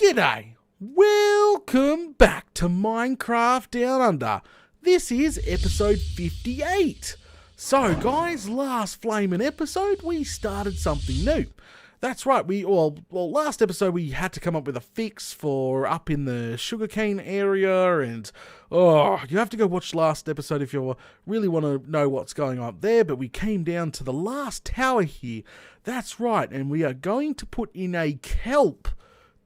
G'day! Welcome back to Minecraft Down Under. This is episode 58. So guys, last flaming episode we started something new. That's right, last episode we had to come up with a fix for up in the sugarcane area, and you have to go watch last episode if you really want to know what's going on there, but we came down to the last tower here. That's right, and we are going to put in a kelp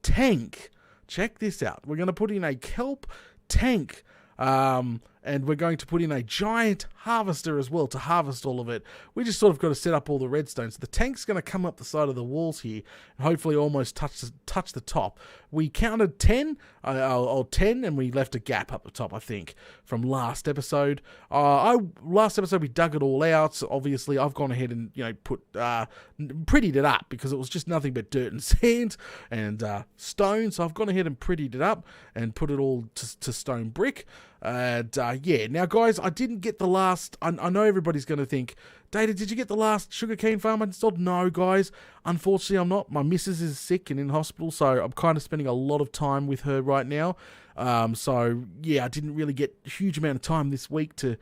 tank. Check this out. We're going to put in a kelp tank, and we're going to put in a giant harvester as well to harvest all of it. We just sort of got to set up all the redstone. So the tank's going to come up the side of the walls here and hopefully almost touch the top. We counted 10, 10, and we left a gap up the top, I think, from last episode. Last episode we dug it all out. So obviously, I've gone ahead and prettied it up because it was just nothing but dirt and sand and stone. So I've gone ahead and prettied it up and put it all to stone brick. And now guys, I didn't get the last, I know everybody's going to think, Data, did you get the last sugarcane farm installed? No guys, unfortunately I'm not. My missus is sick and in hospital, so I'm kind of spending a lot of time with her right now. So yeah, I didn't really get a huge amount of time this week to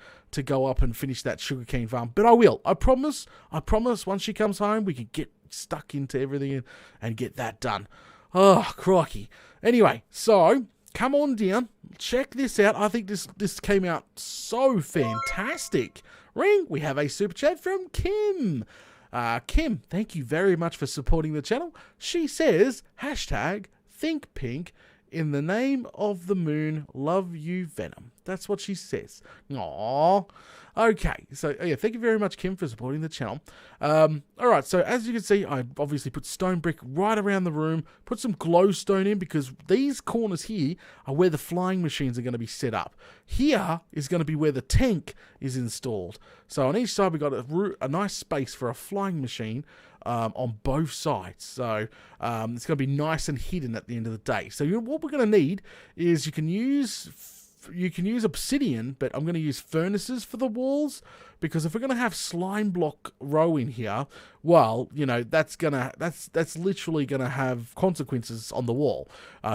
go up and finish that sugarcane farm, but I will. I promise once she comes home we can get stuck into everything and get that done. Oh crikey. Anyway, so come on down, check this out. I think this came out so fantastic. Ring, we have a super chat from Kim. Kim, thank you very much for supporting the channel. She says, #ThinkPink, in the name of the moon, love you Venom. That's what she says. Aww. Okay, so yeah, thank you very much, Kim, for supporting the channel. Alright, so as you can see, I obviously put stone brick right around the room, put some glowstone in because these corners here are where the flying machines are going to be set up. Here is going to be where the tank is installed. So on each side, we've got a nice space for a flying machine on both sides. So it's going to be nice and hidden at the end of the day. So what we're going to need is you can use obsidian, but I'm going to use furnaces for the walls because if we're going to have slime block row in here, well, you know, that's literally going to have consequences on the wall.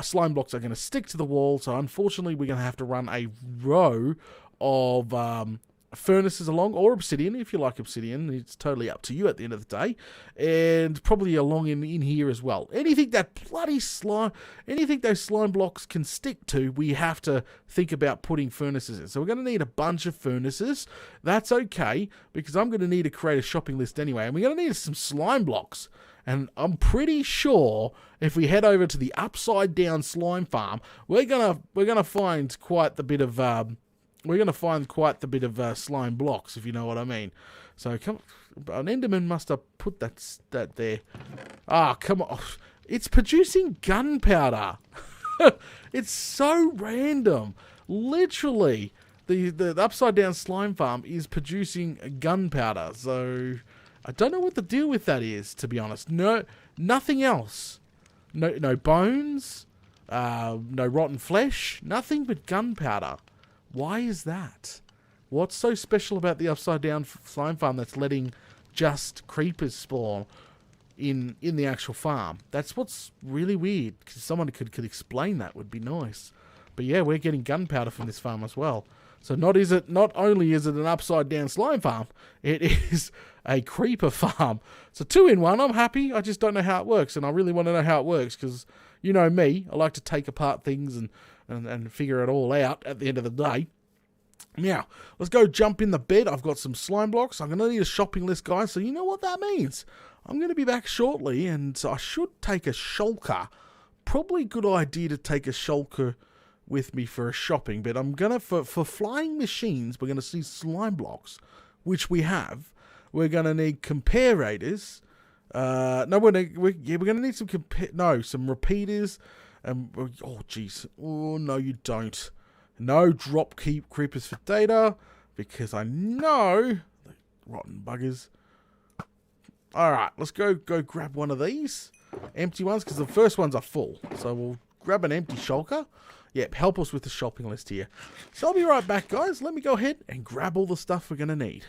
Slime blocks are going to stick to the wall, so unfortunately we're going to have to run a row of furnaces along, or obsidian if you like obsidian. It's totally up to you at the end of the day, and probably along in here as well. Anything those slime blocks can stick to, we have to think about putting furnaces in. So we're going to need a bunch of furnaces. That's okay because I'm going to need to create a shopping list anyway, and we're going to need some slime blocks. And I'm pretty sure if we head over to the upside down slime farm, we're gonna find quite the bit of slime blocks, if you know what I mean. So an Enderman must have put that there. Ah, come on. It's producing gunpowder. It's so random. Literally, the upside down slime farm is producing gunpowder. So I don't know what the deal with that is, to be honest. No, nothing else. No bones, no rotten flesh, nothing but gunpowder. Why is that? What's so special about the upside down slime farm that's letting just creepers spawn in the actual farm? That's what's really weird. Because someone could explain that would be nice. But yeah, we're getting gunpowder from this farm as well. So not only is it an upside down slime farm, it is a creeper farm. So 2 in 1. I'm happy. I just don't know how it works, and I really want to know how it works because you know me, I like to take apart things and figure it all out at the end of the day. Now, let's go jump in the bed. I've got some slime blocks. I'm going to need a shopping list, guys, so you know what that means. I'm going to be back shortly, and I should take a shulker. Probably a good idea to take a shulker with me for a shopping, but I'm going to, for flying machines, we're going to see slime blocks, which we have. We're going to need comparators. We're going to need some repeaters. Oh, jeez. Oh, no, you don't. No drop keep creepers for data, because I know the rotten buggers. Alright, let's go grab one of these empty ones, because the first ones are full. So we'll grab an empty shulker. Yep, help us with the shopping list here. So I'll be right back, guys. Let me go ahead and grab all the stuff we're going to need.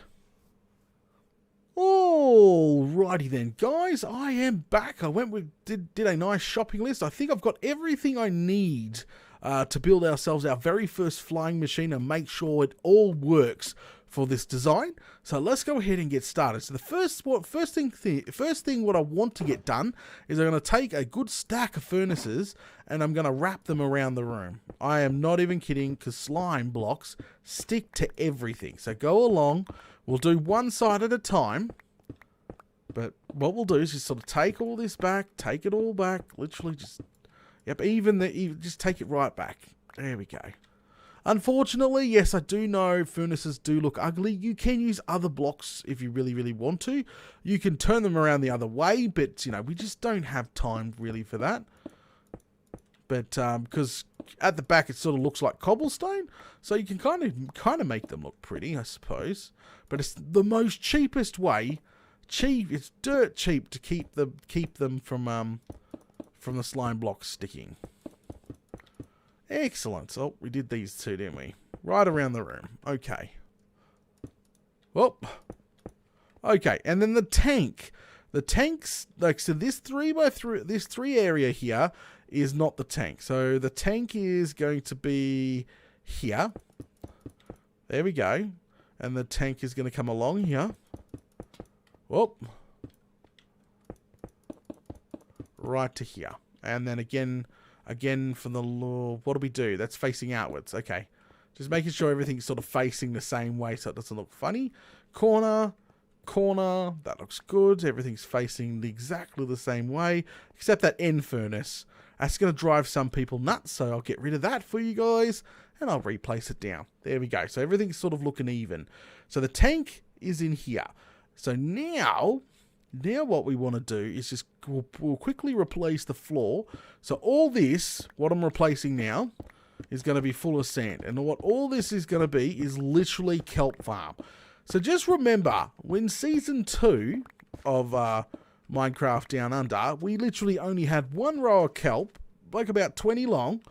Alrighty then, guys, I am back. I went with did a nice shopping list. I think I've got everything I need to build ourselves our very first flying machine and make sure it all works for this design. So let's go ahead and get started. So the first thing what I want to get done is I'm going to take a good stack of furnaces and I'm going to wrap them around the room. I am not even kidding, because slime blocks stick to everything. So go along. We'll do one side at a time. But what we'll do is just sort of take all this back, take it all back, literally just, yep, just take it right back. There we go. Unfortunately, yes, I do know furnaces do look ugly. You can use other blocks if you really, really want to. You can turn them around the other way, but, you know, we just don't have time really for that. But, because at the back it sort of looks like cobblestone, so you can kind of make them look pretty, I suppose. But it's the most cheapest way. It's dirt cheap to keep them from the slime blocks sticking. Excellent. Oh, we did these two, didn't we? Right around the room. Okay. Well, okay, and then the tank. The tanks, like, so this 3x3, this 3 area here is not the tank. So the tank is going to be here. There we go. And the tank is going to come along here. Whoop. Right to here. And then again for the, what do we do? That's facing outwards. Okay. Just making sure everything's sort of facing the same way so it doesn't look funny. Corner. That looks good. Everything's facing exactly the same way, except that end furnace. That's going to drive some people nuts, so I'll get rid of that for you guys, and I'll replace it down. There we go. So everything's sort of looking even. So the tank is in here. So now what we want to do is just, we'll quickly replace the floor. So all this, what I'm replacing now, is going to be full of sand. And what all this is going to be is literally kelp farm. So just remember, when Season 2 of Minecraft Down Under, we literally only had one row of kelp, like about 20 long,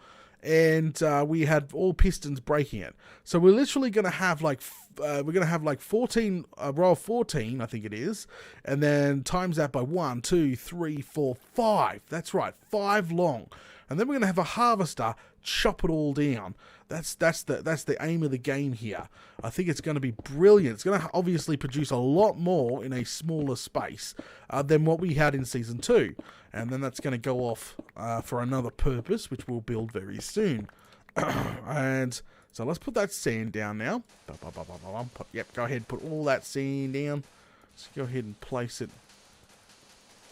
and we had all pistons breaking it. So we're literally going to have like 14, a row of 14, I think it is, and then times that by 1, 2, 3, 4, 5. That's right, 5 long. And then we're going to have a harvester chop it all down. That's the aim of the game here. I think it's going to be brilliant. It's going to obviously produce a lot more in a smaller space than what we had in Season 2. And then that's going to go off for another purpose, which we'll build very soon. And so let's put that sand down now. Yep, go ahead and put all that sand down. Let's go ahead and place it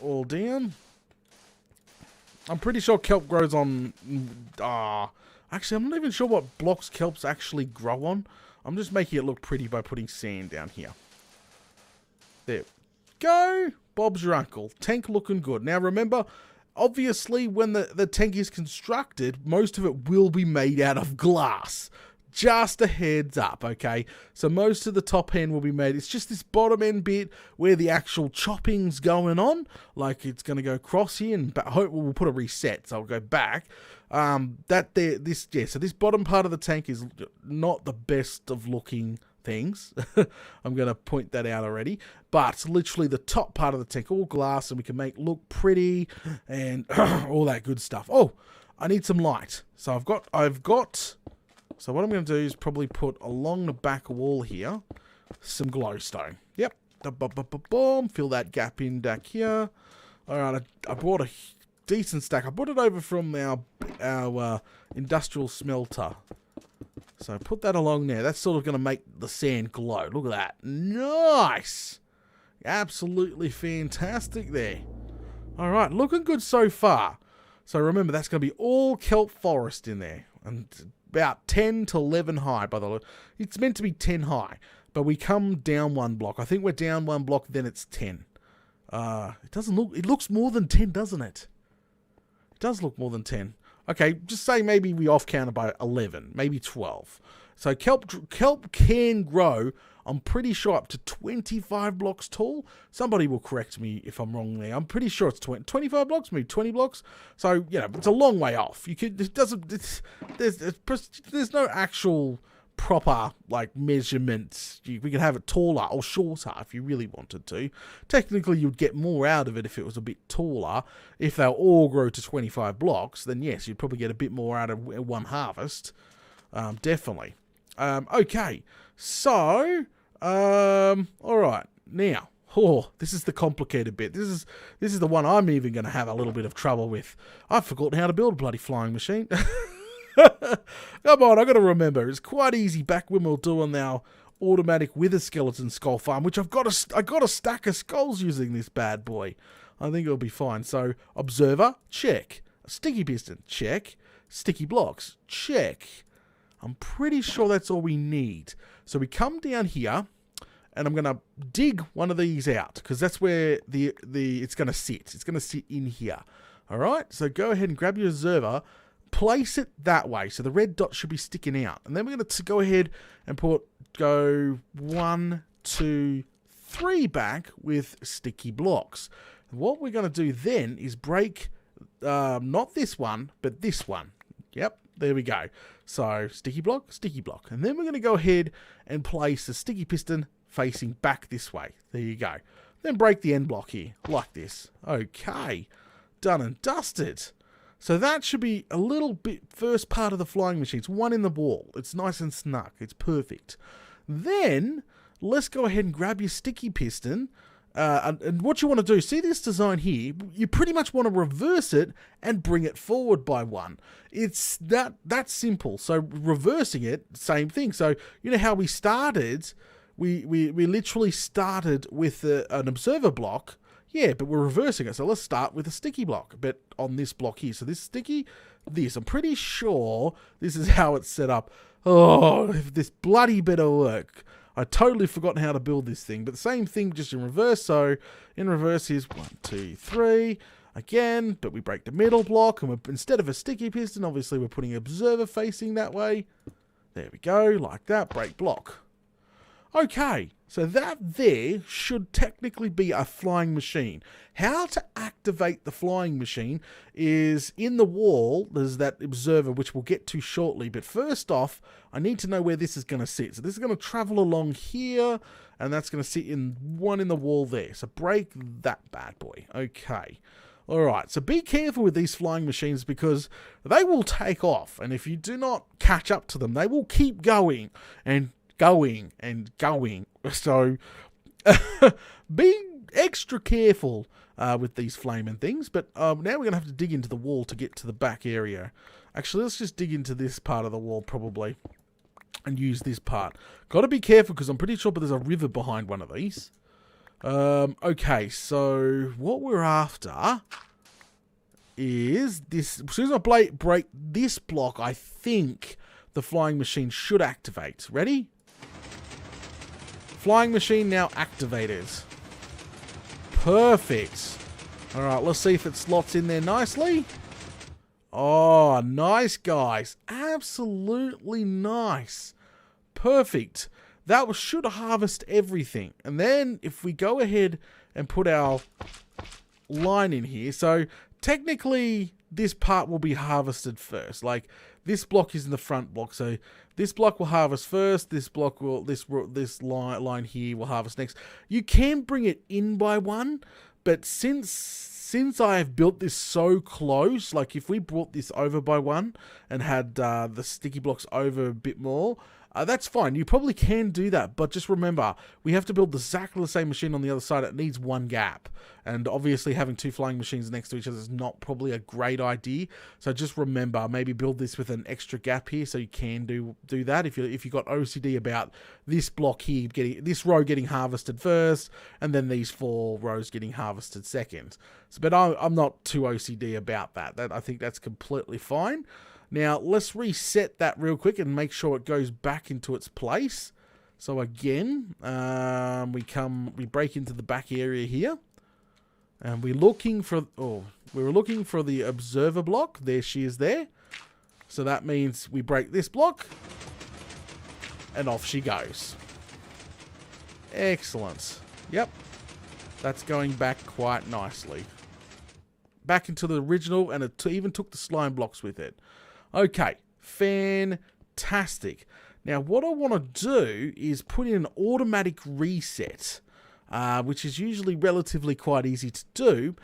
all down. I'm pretty sure kelp grows on... actually, I'm not even sure what blocks kelps actually grow on. I'm just making it look pretty by putting sand down here. There we go. Bob's your uncle. Tank looking good. Now remember, obviously when the tank is constructed, most of it will be made out of glass. Just a heads up, okay? So most of the top end will be made. It's just this bottom end bit where the actual chopping's going on. Like it's going to go across here, and we'll put a reset, so I'll go back. So this bottom part of the tank is not the best of looking things. I'm going to point that out already. But literally the top part of the tank, all glass, and we can make look pretty and all that good stuff. Oh, I need some light. So I've got. So what I'm going to do is probably put along the back wall here some glowstone. Yep. Boom. Fill that gap in back here. All right. I brought a decent stack. I brought it over from our industrial smelter. So put that along there. That's sort of going to make the sand glow. Look at that. Nice. Absolutely fantastic there. All right. Looking good so far. So remember, that's going to be all kelp forest in there. And about 10 to 11 high, by the way. It's meant to be 10 high, but we come down 1 block. I think we're down 1 block, then it's 10. It looks more than 10, doesn't it? It does look more than 10. Okay, just say maybe we off counter by 11, maybe 12. So kelp can grow, I'm pretty sure, up to 25 blocks tall. Somebody will correct me if I'm wrong there. I'm pretty sure it's 25 blocks, maybe 20 blocks. So, you know, it's a long way off. There's no actual proper like measurements. We could have it taller or shorter if you really wanted to. Technically, you'd get more out of it if it was a bit taller. If they'll all grow to 25 blocks, then yes, you'd probably get a bit more out of one harvest. Definitely. Okay, so all right now. Oh, this is the complicated bit. This is the one I'm even going to have a little bit of trouble with. I've forgotten how to build a bloody flying machine. Come on, I got to remember. It's quite easy back when we were doing our automatic wither skeleton skull farm, which I got a stack of skulls using this bad boy. I think it'll be fine. So, observer, check. Sticky piston, check. Sticky blocks, check. I'm pretty sure that's all we need. So we come down here, and I'm going to dig one of these out, because that's where it's going to sit. It's going to sit in here. All right, so go ahead and grab your observer, place it that way, so the red dot should be sticking out. And then we're going to go ahead and go 1, 2, 3 back with sticky blocks. And what we're going to do then is break, not this one, but this one. Yep, there we go. So sticky block, and then we're going to go ahead and place the sticky piston facing back this way. There you go. Then break the end block here, like this. Okay, done and dusted. So that should be a little bit first part of the flying machine. It's one in the wall. It's nice and snug. It's perfect. Then let's go ahead and grab your sticky piston. And what you want to do, see this design here, you pretty much want to reverse it and bring it forward by 1. It's that simple. So reversing it, same thing. So you know how we started, we literally started with an observer block. Yeah, but we're reversing it. So let's start with a sticky block, but on this block here. So this sticky, this. I'm pretty sure this is how it's set up. Oh, this bloody bit of work. I totally forgotten how to build this thing, but the same thing just in reverse. So in reverse is 1, 2, 3 again, but we break the middle block, and instead of a sticky piston, obviously we're putting observer facing that way. There we go, like that. Break block. Okay, so that there should technically be a flying machine. How to activate the flying machine is in the wall, there's that observer, which we'll get to shortly. But first off, I need to know where this is going to sit. So this is going to travel along here, and that's going to sit in one in the wall there. So break that bad boy. Okay. All right, so be careful with these flying machines because they will take off. And if you do not catch up to them, they will keep going and going and going. So be extra careful with these flaming things. But now we're going to have to dig into the wall to get to the back area. Actually, let's just dig into this part of the wall probably and use this part. Got to be careful because I'm pretty sure there's a river behind one of these. Okay, so what we're after is this. As soon as I break this block, I think the flying machine should activate. Ready? Flying machine now activated. Perfect. Alright, let's see if it slots in there nicely. Oh, nice, guys. Absolutely nice. Perfect. That should harvest everything. And then if we go ahead and put our line in here. So technically this part will be harvested first. Like this block is in the front block. So this block will harvest first. This block will, this line here will harvest next. You can bring it in by 1. But since I have built this so close, like if we brought this over by 1 and had the sticky blocks over a bit more, that's fine. You probably can do that, but just remember, we have to build exactly the same machine on the other side. It needs 1 gap, and obviously having 2 flying machines next to each other is not probably a great idea. So just remember, maybe build this with an extra gap here, so you can do that. If you got OCD about this block here this row getting harvested first, and then these 4 rows getting harvested second. So, but I'm not too OCD about that. I think that's completely fine. Now, let's reset that real quick and make sure it goes back into its place. So again, we break into the back area here. And we're looking for, the observer block. There she is there. So that means we break this block. And off she goes. Excellent. Yep. That's going back quite nicely. Back into the original, and it even took the slime blocks with it. Okay, fantastic. Now, what I want to do is put in an automatic reset, which is usually relatively quite easy to do.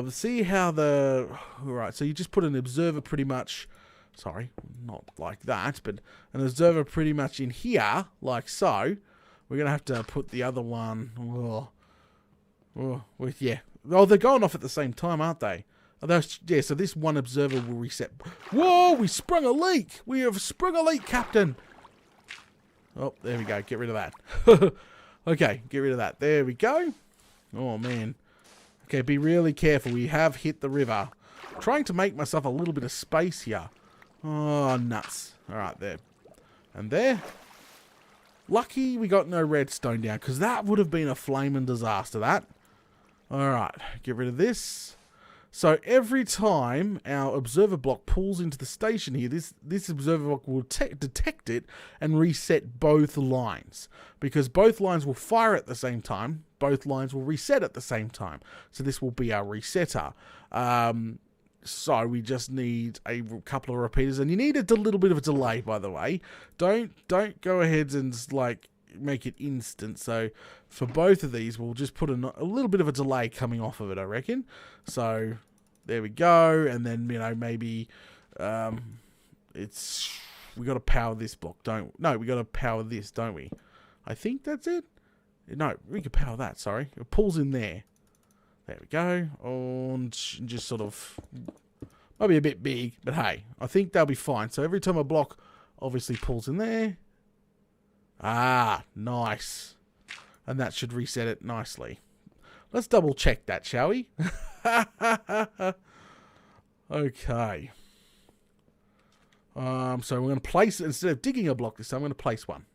See how alright, so you just put an observer pretty much, sorry, not like that, but an observer pretty much in here, like so. We're going to have to put the other one, yeah. Oh, they're going off at the same time, aren't they? Yeah, so this one observer will reset. Whoa, we sprung a leak. We have sprung a leak, Captain. Oh, there we go. Get rid of that. Okay, get rid of that. There we go. Oh, man. Okay, be really careful. We have hit the river. I'm trying to make myself a little bit of space here. Oh, nuts. All right, there. And there. Lucky we got no redstone down, because that would have been a flaming disaster, that. All right, get rid of this. So every time our observer block pulls into the station here, this observer block will detect it and reset both lines. Because both lines will fire at the same time, both lines will reset at the same time. So this will be our resetter. So we just need a couple of repeaters, and you need a little bit of a delay, by the way. Don't go ahead and like make it instant. So for both of these, we'll just put a little bit of a delay coming off of it, I reckon. So there we go, and then maybe we got to power this block, we got to power this, don't we? I think that's it. No, we can power that. Sorry, it pulls in there. There we go, and just sort of might be a bit big, but hey, I think they'll be fine. So every time a block obviously pulls in there. Ah, nice. And that should reset it nicely. Let's double check that, shall we? Okay. So we're going to place, instead of digging a block this time, I'm going to place one.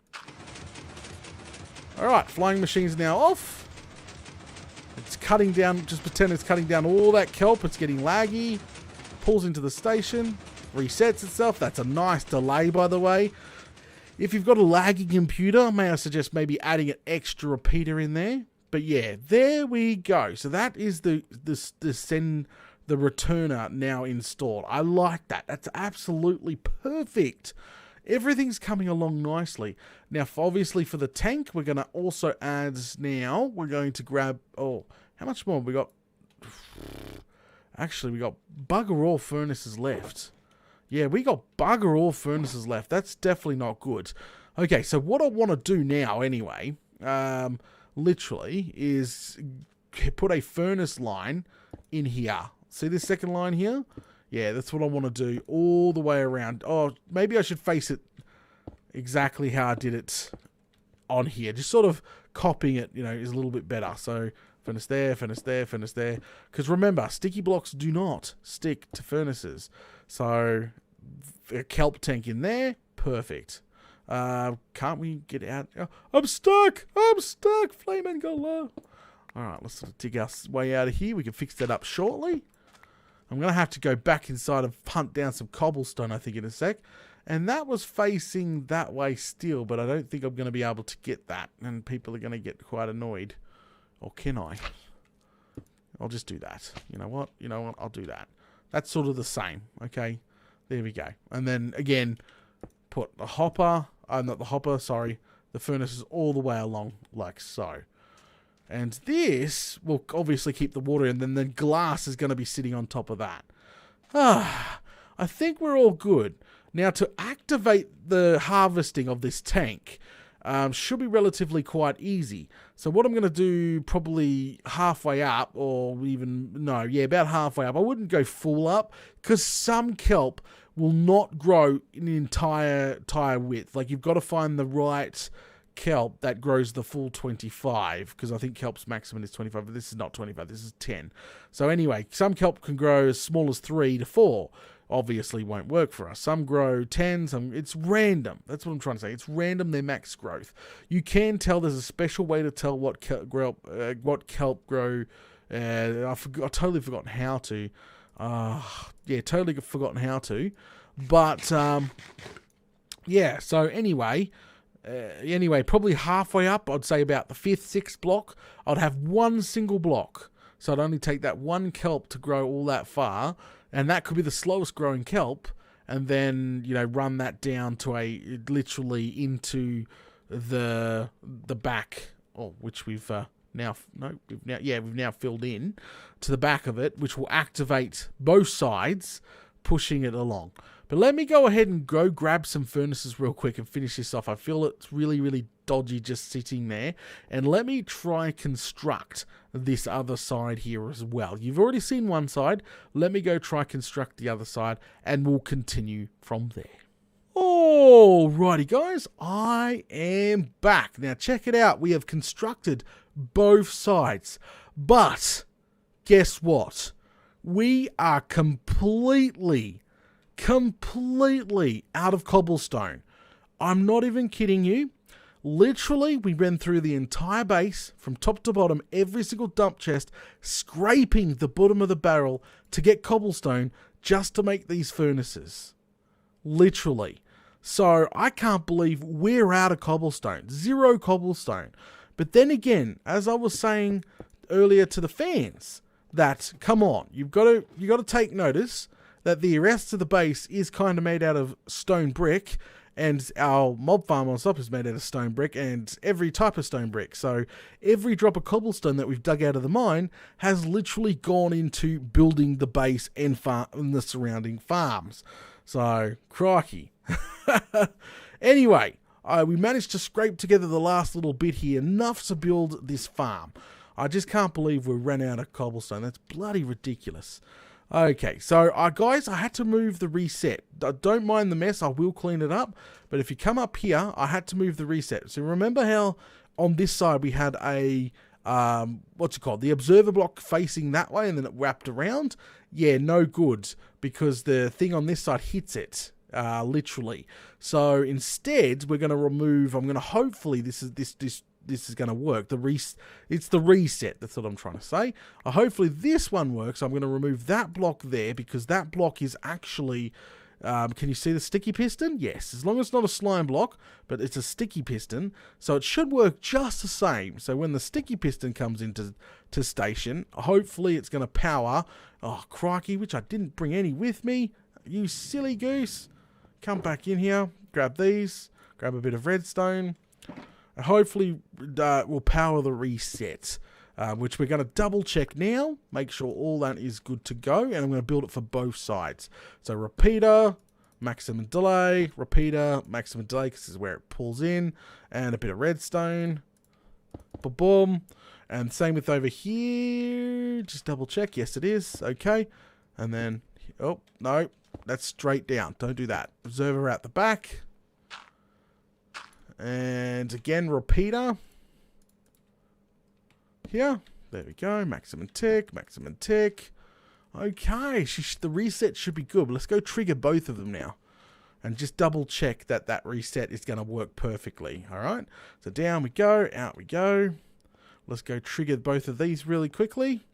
Alright, flying machine's now off. It's cutting down, just pretend it's cutting down all that kelp. It's getting laggy. Pulls into the station. Resets itself. That's a nice delay, by the way. If you've got a laggy computer, may I suggest maybe adding an extra repeater in there. But yeah, there we go. So that is the returner now installed. I like that. That's absolutely perfect. Everything's coming along nicely. Now, obviously for the tank, we're going to also add now, we're going to grab, how much more? We got, actually we got bugger all furnaces left. Yeah, we got bugger all furnaces left. That's definitely not good. Okay, so what I want to do now anyway, literally, is put a furnace line in here. See this second line here? Yeah, that's what I want to do all the way around. Oh, maybe I should face it exactly how I did it on here. Just sort of copying it, is a little bit better. So furnace there, furnace there, furnace there. Because remember, sticky blocks do not stick to furnaces. So a kelp tank in there, perfect. Can't we get out? Oh, I'm stuck! I'm stuck! Flaming Gola! Alright, let's sort of dig our way out of here. We can fix that up shortly. I'm going to have to go back inside and hunt down some cobblestone, I think, in a sec. And that was facing that way still, but I don't think I'm going to be able to get that. And people are going to get quite annoyed. Or can I? I'll just do that. You know what? I'll do that. That's sort of the same, okay? There we go. And then, again, put the hopper, not the hopper, sorry, the furnaces all the way along, like so. And this will obviously keep the water in, then the glass is going to be sitting on top of that. I think we're all good. Now, to activate the harvesting of this tank should be relatively quite easy. So what I'm going to do, probably halfway up, or even, no, yeah, about halfway up. I wouldn't go full up, because some kelp will not grow in the entire width. Like, you've got to find the right kelp that grows the full 25, because I think kelp's maximum is 25, but this is not 25, this is 10. So anyway, some kelp can grow as small as 3 to 4. Obviously won't work for us. Some grow 10, it's random. That's what I'm trying to say. It's random, their max growth. You can tell, there's a special way to tell what kelp grow. I totally forgotten how to. Yeah, totally forgotten how to. But yeah, so anyway, probably halfway up, I'd say about the 5th, 6th block, I'd have one single block. So I'd only take that one kelp to grow all that far, and that could be the slowest growing kelp, and then, you know, run that down to literally into the back, which we've we've now filled in to the back of it, which will activate both sides, pushing it along. But let me go ahead and go grab some furnaces real quick and finish this off. I feel it's really, really dodgy just sitting there. And let me try construct this other side here as well. You've already seen one side. Let me go try construct the other side, and we'll continue from there. Alrighty guys, I am back. Now check it out. We have constructed both sides. But guess what? We are completely out of cobblestone. I'm not even kidding you. Literally, we ran through the entire base from top to bottom, every single dump chest, scraping the bottom of the barrel to get cobblestone just to make these furnaces. Literally. So I can't believe we're out of cobblestone. 0 cobblestone. But then again, as I was saying earlier to the fans, that come on, you got to take notice that the rest of the base is kind of made out of stone brick, and our mob farm on top is made out of stone brick, and every type of stone brick. So every drop of cobblestone that we've dug out of the mine has literally gone into building the base and the surrounding farms. So, crikey. Anyway, we managed to scrape together the last little bit here, enough to build this farm. I just can't believe we ran out of cobblestone. That's bloody ridiculous. Okay, so guys, I had to move the reset. Don't mind the mess, I will clean it up. But if you come up here, I had to move the reset. So remember how on this side we had a, the observer block facing that way, and then it wrapped around? Yeah, no good, because the thing on this side hits it, literally. So instead, we're going to remove, hopefully this is going to work. It's the reset. That's what I'm trying to say. Hopefully this one works. I'm going to remove that block there, because that block is actually... can you see the sticky piston? Yes. As long as it's not a slime block, but it's a sticky piston. So it should work just the same. So when the sticky piston comes into station, hopefully it's going to power... Oh, crikey, which I didn't bring any with me. You silly goose. Come back in here. Grab these. Grab a bit of redstone. Hopefully will power the reset, which we're going to double check now, make sure all that is good to go, and I'm going to build it for both sides. So repeater, maximum delay, repeater, maximum delay, because this is where it pulls in, and a bit of redstone, boom, and same with over here, just double check, yes it is, okay, and then, oh, no, that's straight down, don't do that. Observer out the back. And again, repeater. Here. There we go. Maximum tick. Maximum tick. Okay. The reset should be good. But let's go trigger both of them now. And just double check that reset is going to work perfectly. Alright. So down we go. Out we go. Let's go trigger both of these really quickly.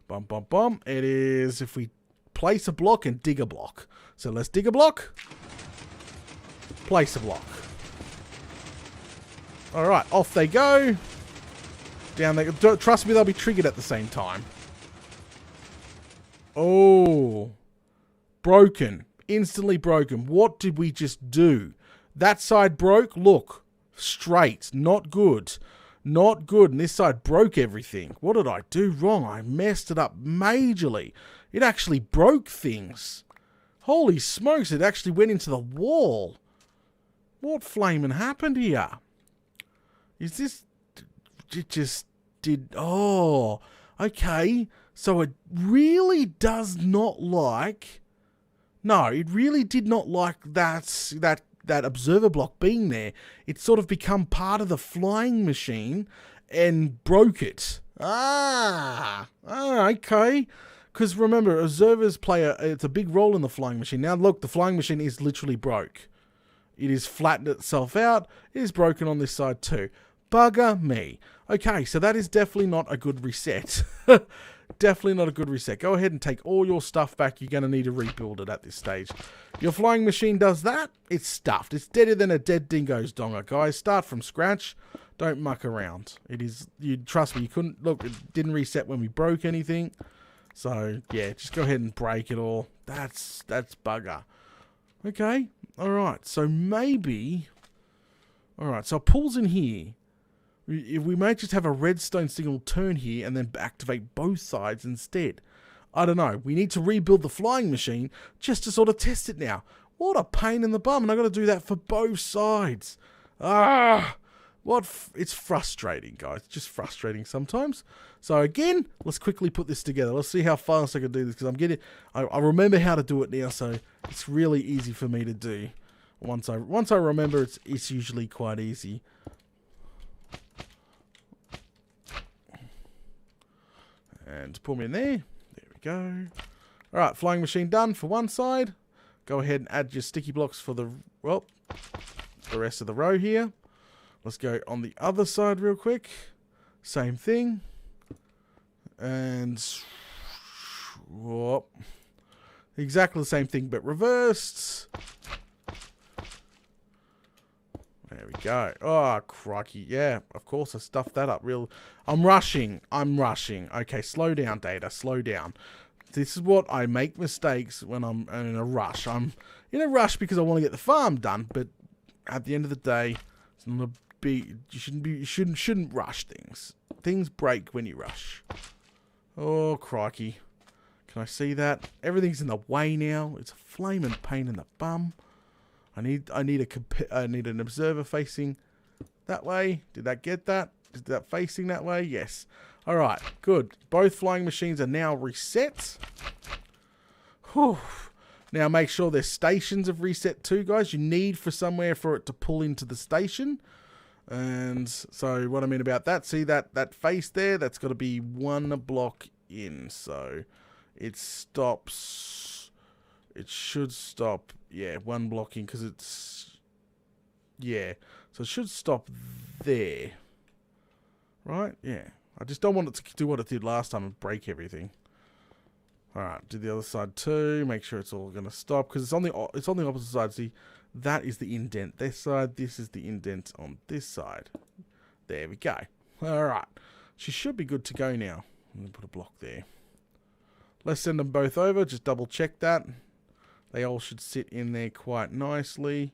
Bum, bum, bum. It is if we place a block and dig a block. So let's dig a block. Place a block. Alright, off they go. Down they go. Trust me, they'll be triggered at the same time. Oh. Broken. Instantly broken. What did we just do? That side broke. Look. Straight. Not good. Not good. And this side broke everything. What did I do wrong? I messed it up majorly. It actually broke things. Holy smokes, it actually went into the wall. What flaming happened here? Is this... It just did... Oh, okay. So it really does not like... No, it really did not like that observer block being there. It's sort of become part of the flying machine and broke it. Okay. Because remember, observers play it's a big role in the flying machine. Now look, the flying machine is literally broke. It is flattened itself out. It is broken on this side too. Bugger me. Okay, so that is definitely not a good reset. Definitely not a good reset. Go ahead and take all your stuff back. You're going to need to rebuild it at this stage. Your flying machine does that. It's stuffed. It's deader than a dead dingo's donger, guys. Start from scratch. Don't muck around. It is... You trust me, you couldn't... Look, it didn't reset when we broke anything. So, yeah, just go ahead and break it all. That's bugger. Okay, alright, so maybe... Alright, so it pulls in here. We may just have a redstone signal turn here and then activate both sides instead. I don't know. We need to rebuild the flying machine just to sort of test it now. What a pain in the bum, and I've got to do that for both sides. It's frustrating, guys. Just frustrating sometimes. So again, let's quickly put this together. Let's see how fast I can do this, because I remember how to do it now, so it's really easy for me to do. Once I remember, it's usually quite easy. And pull me in there. There we go. Alright, flying machine done for one side. Go ahead and add your sticky blocks for the rest of the row here. Let's go on the other side real quick. Same thing. And whoop. Exactly the same thing, but reversed. There we go. Oh, crikey. Yeah, of course I stuffed that up I'm rushing. Okay, slow down, Data. Slow down. This is what I make mistakes when I'm in a rush. I'm in a rush because I want to get the farm done, but at the end of the day, it's not a big... You shouldn't rush things. Things break when you rush. Oh, crikey. Can I see that? Everything's in the way now. It's a flaming pain in the bum. I need an observer facing that way. Did that get that? Is that facing that way? Yes. Alright, good. Both flying machines are now reset. Whew. Now make sure their stations have reset too, guys. You need for somewhere for it to pull into the station. And so what I mean about that, see that face there? That's got to be one block in. So it stops. It should stop. Yeah, one block in because it's... Yeah. So it should stop there. Right? Yeah. I just don't want it to do what it did last time and break everything. Alright, do the other side too. Make sure it's all going to stop. Because it's on the opposite side. See, that is the indent this side. This is the indent on this side. There we go. Alright. She should be good to go now. I'm going to put a block there. Let's send them both over. Just double check that. They all should sit in there quite nicely.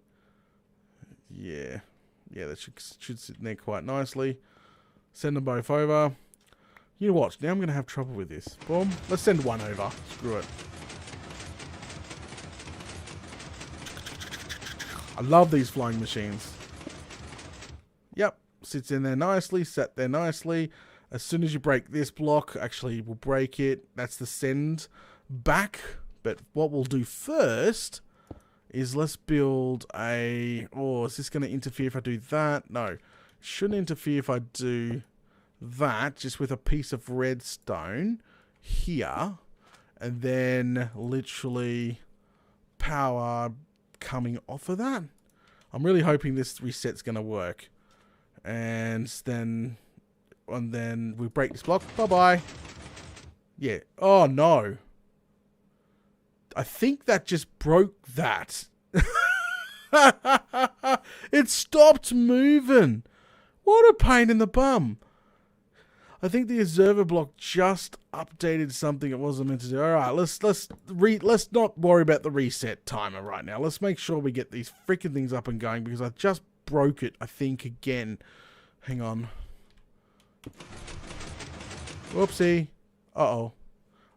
Yeah. Yeah, they should sit in there quite nicely. Send them both over. You watch. Now I'm going to have trouble with this. Boom. Let's send one over. Screw it. I love these flying machines. Yep. Sits in there nicely. Sat there nicely. As soon as you break this block, actually we'll break it. That's the send back. But what we'll do first is let's build a... Oh, is this going to interfere if I do that? No. Shouldn't interfere if I do that, just with a piece of redstone here, and then literally power coming off of that. I'm really hoping this reset's going to work. And then we break this block. Bye-bye. Yeah. Oh, no. I think that just broke that. It stopped moving. What a pain in the bum. I think the observer block just updated something it wasn't meant to do. Alright, let's not worry about the reset timer right now. Let's make sure we get these freaking things up and going, because I just broke it, I think, again. Hang on. Whoopsie. Uh-oh.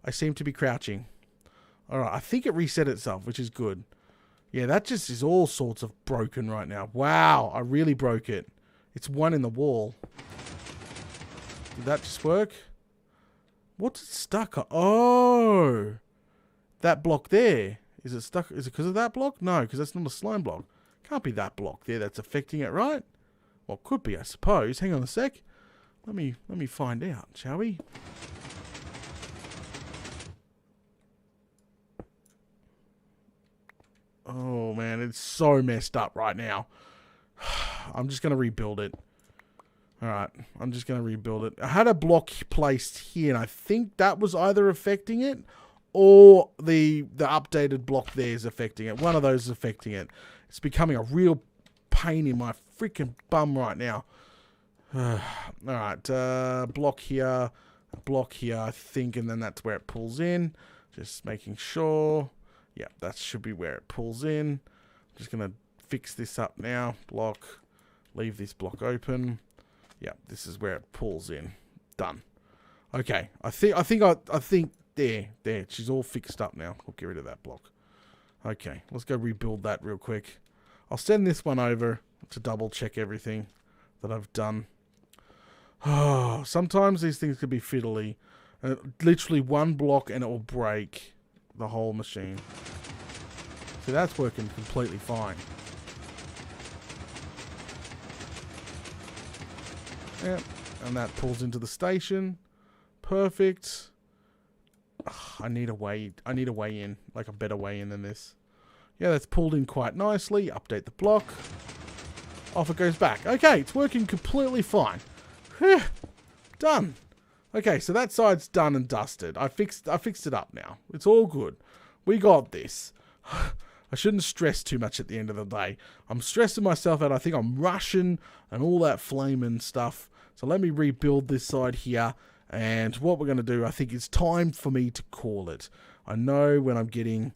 I seem to be crouching. Alright, I think it reset itself, which is good. Yeah, that just is all sorts of broken right now. Wow, I really broke it. It's one in the wall. Did that just work? What's it stuck on? Oh! That block there. Is it stuck? Is it because of that block? No, because that's not a slime block. Can't be that block there that's affecting it, right? Well, it could be, I suppose. Hang on a sec. Let me find out, shall we? Oh, man, it's so messed up right now. I'm just going to rebuild it. Alright, I'm just going to rebuild it. I had a block placed here, and I think that was either affecting it, or the updated block there is affecting it. One of those is affecting it. It's becoming a real pain in my freaking bum right now. Alright, block here. a block here, I think, and then that's where it pulls in. Just making sure. Yeah, that should be where it pulls in. Just going to fix this up now. Block. Leave this block open. Yeah, this is where it pulls in. Done. Okay, I think there. She's all fixed up now. We'll get rid of that block. Okay, let's go rebuild that real quick. I'll send this one over to double check everything that I've done. Oh, sometimes these things could be fiddly. Literally one block and it will break the whole machine. See, that's working completely fine. Yep, and that pulls into the station. Perfect. I need a way in, like a better way in than this. Yeah, that's pulled in quite nicely. Update the block. Off it goes back. Okay, it's working completely fine. Whew. Done. Okay, so that side's done and dusted. I fixed it up now. It's all good. We got this. I shouldn't stress too much at the end of the day. I'm stressing myself out. I think I'm rushing and all that flaming stuff. So let me rebuild this side here. And what we're going to do, I think it's time for me to call it. I know when I'm getting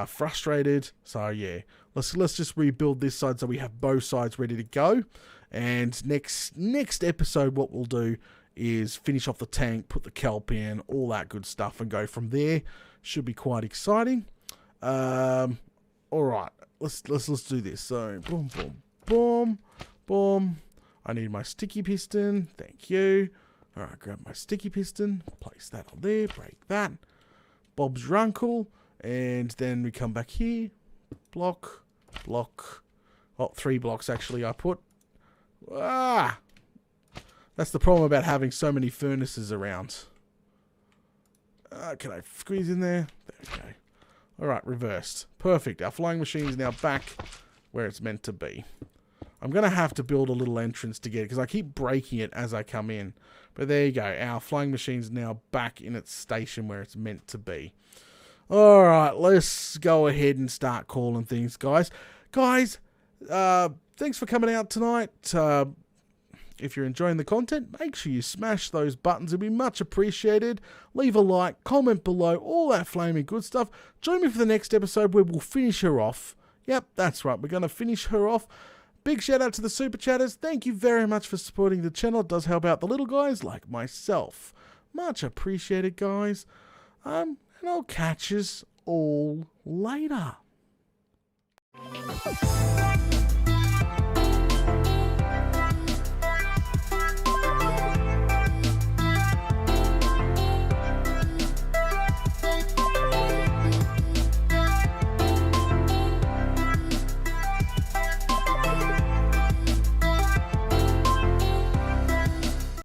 frustrated. So yeah, let's just rebuild this side so we have both sides ready to go. And next episode, what we'll do is finish off the tank, put the kelp in, all that good stuff, and go from there. Should be quite exciting. All right, let's do this. So boom, boom, boom, boom. I need my sticky piston. Thank you. All right, grab my sticky piston, place that on there, break that. Bob's your uncle, and then we come back here. Block, block. Oh, 3 blocks actually I put. Ah! That's the problem about having so many furnaces around. Can I squeeze in there? There we go. Alright, reversed. Perfect. Our flying machine is now back where it's meant to be. I'm going to have to build a little entrance to get it because I keep breaking it as I come in. But there you go. Our flying machine's now back in its station where it's meant to be. Alright, let's go ahead and start calling things, guys. Guys, thanks for coming out tonight. If you're enjoying the content, make sure you smash those buttons. It'd be much appreciated. Leave a like, comment below, all that flaming good stuff. Join me for the next episode where we'll finish her off. Yep, that's right. We're going to finish her off. Big shout out to the Super Chatters. Thank you very much for supporting the channel. It does help out the little guys like myself. Much appreciated, guys. And I'll catch us all later.